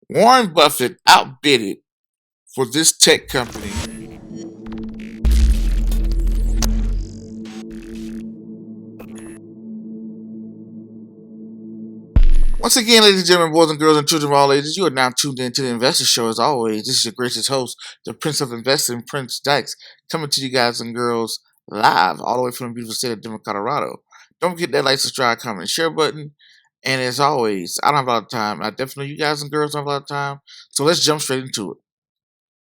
Warren Buffett outbidded for this tech company. Once again, ladies and gentlemen, boys and girls and children of all ages, you are now tuned in to the Investor Show. As always, this is your gracious host, the Prince of Investing, Prince Dykes, coming to you guys and girls live all the way from the beautiful state of Denver, Colorado. Don't forget that like, subscribe, comment, and share button. And as always, I don't have a lot of time. I definitely know you guys and girls don't have a lot of time. So let's jump straight into it.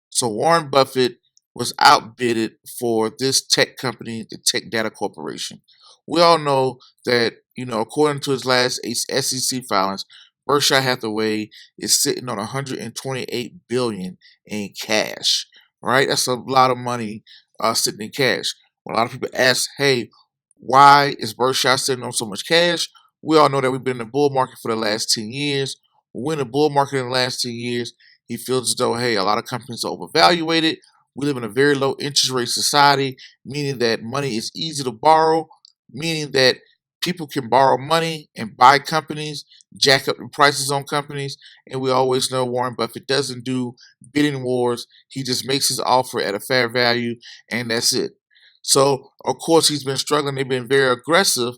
So Warren Buffett was outbidded for this tech company, the Tech Data Corporation. We all know that, according to his last SEC filings, Berkshire Hathaway is sitting on 128 billion in cash. Right, that's a lot of money sitting in cash. When a lot of people ask, "Hey, why is Berkshire sitting on so much cash?" We all know that we've been in the bull market for the last 10 years. We're in the bull market in the last 10 years. He feels as though, hey, a lot of companies are overvaluated. We live in a very low interest rate society, meaning that money is easy to borrow, meaning that people can borrow money and buy companies, jack up the prices on companies. And we always know Warren Buffett doesn't do bidding wars. He just makes his offer at a fair value, and that's it. So, of course, he's been struggling. They've been very aggressive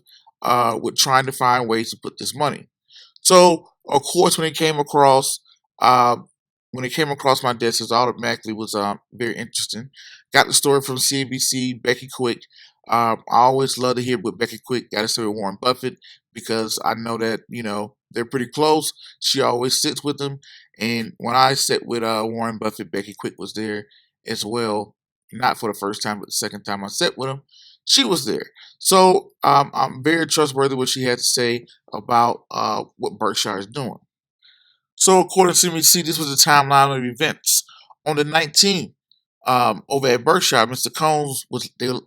with trying to find ways to put this money. So, of course, uh, when it came across my desk, it automatically was very interesting. Got the story from CNBC, Becky Quick. I always love to hear what Becky Quick got to say with Warren Buffett because I know that they're pretty close. She always sits with him, and when I sat with Warren Buffett, Becky Quick was there as well. Not for the first time, but the second time I sat with him, she was there. So I'm very trustworthy what she had to say about what Berkshire is doing. So according to CNBC, this was the timeline of events. On the 19th, over at Berkshire, Mr. Combs the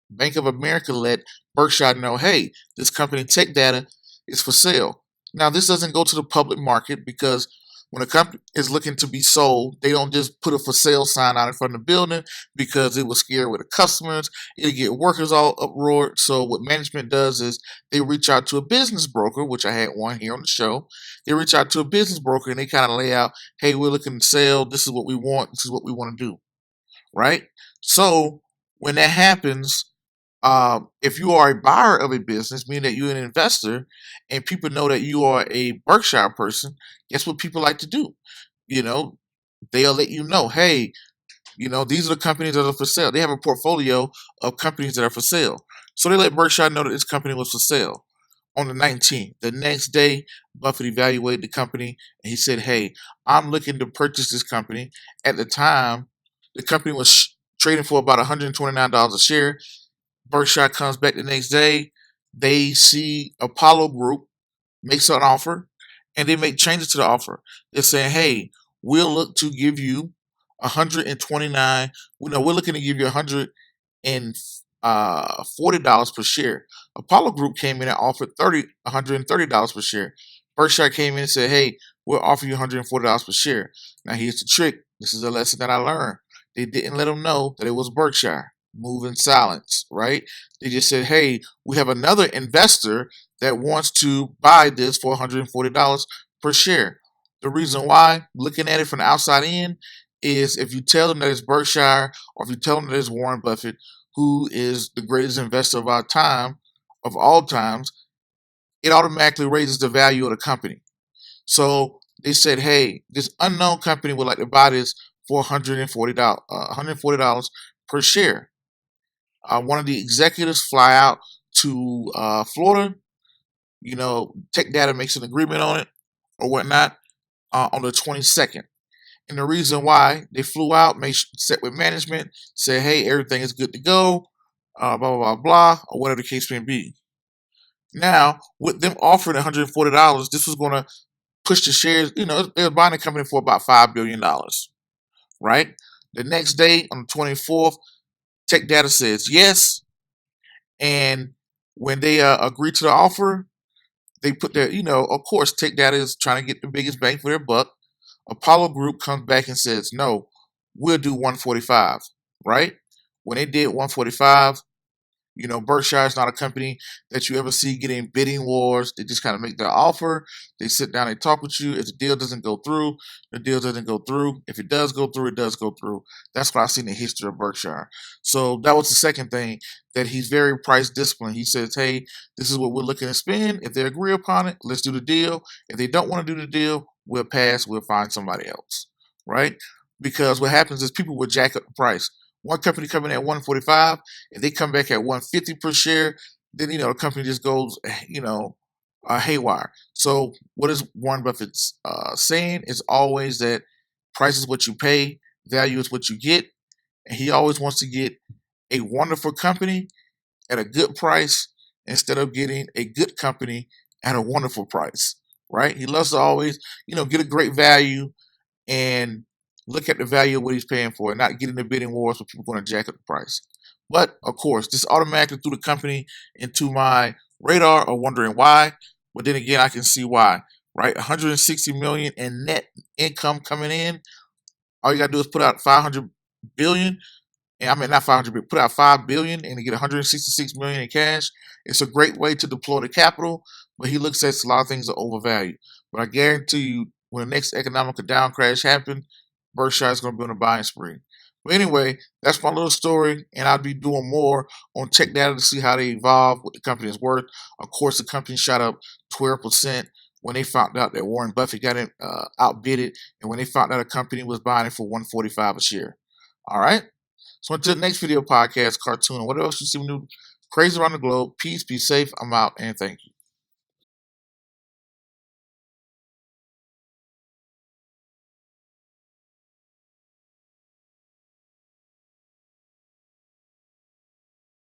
Bank of America let Berkshire know, hey, this company Tech Data is for sale. Now, this doesn't go to the public market because when a company is looking to be sold, they don't just put a for sale sign out in front of the building because it will scare with the customers. It'll get workers all uproared. So what management does is they reach out to a business broker, which I had one here on the show. They reach out to a business broker and they kind of lay out, hey, we're looking to sell. This is what we want. This is what we want to do. Right? So when that happens, if you are a buyer of a business, meaning that you're an investor, and people know that you are a Berkshire person, guess what people like to do? You know, they'll let you know, hey, these are the companies that are for sale. They have a portfolio of companies that are for sale. So they let Berkshire know that this company was for sale on the 19th. The next day, Buffett evaluated the company and he said, hey, I'm looking to purchase this company. At the time, the company was trading for about $129 a share. Berkshire comes back the next day. They see Apollo Group makes an offer, and they make changes to the offer. They're saying, "Hey, we'll look to give you 129. We're looking to give you $140 per share." Apollo Group came in and offered $130 per share. Berkshire came in and said, "Hey, we'll offer you $140 per share." Now here's the trick. This is a lesson that I learned. They didn't let them know that it was Berkshire. Move in silence, right? They just said, hey, we have another investor that wants to buy this for $140 per share. The reason why, looking at it from the outside in, is if you tell them that it's Berkshire or if you tell them that it's Warren Buffett, who is the greatest investor of our time, of all times, it automatically raises the value of the company. So they said, hey, this unknown company would like to buy this for $140 per share. One of the executives fly out to Florida. Tech Data makes an agreement on it or whatnot on the 22nd. And the reason why they flew out, set with management, say, hey, everything is good to go, blah, blah, blah, blah, or whatever the case may be. Now, with them offering $140, this was going to push the shares. They were buying the company for about $5 billion, right? The next day, on the 24th, Tech Data says yes. And when they agree to the offer, they put their, of course, Tech Data is trying to get the biggest bang for their buck. Apollo Group comes back and says, no, we'll do 145, right? When they did 145, Berkshire is not a company that you ever see getting bidding wars. They just kind of make their offer. They sit down, they talk with you. If the deal doesn't go through, the deal doesn't go through. If it does go through, it does go through. That's what I've seen in the history of Berkshire. So that was the second thing, that he's very price disciplined. He says, hey, this is what we're looking to spend. If they agree upon it, let's do the deal. If they don't want to do the deal, we'll pass. We'll find somebody else, right? Because what happens is people will jack up the price. One company coming at 145, if they come back at 150 per share, then the company just goes haywire. So what is Warren Buffett saying is always that price is what you pay, value is what you get, and he always wants to get a wonderful company at a good price instead of getting a good company at a wonderful price, right? He loves to always, get a great value and look at the value of what he's paying for and not get into bidding wars where people are going to jack up the price. But of course, this automatically threw the company into my radar or wondering why. But then again, I can see why, right? 160 million in net income coming in. All you got to do is put out 500 billion. And I mean, not 500 billion, put out 5 billion and get 166 million in cash. It's a great way to deploy the capital, but he looks at a lot of things are overvalued. But I guarantee you, when the next economic down crash happens, Berkshire is going to be on a buying spree. But anyway, that's my little story, and I'll be doing more on tech data to see how they evolve, what the company is worth. Of course, the company shot up 12% when they found out that Warren Buffett got it outbidded, and when they found out a company was buying it for 145 a share. All right. So until the next video, podcast, cartoon, or whatever else you see new crazy around the globe, peace, be safe. I'm out, and thank you.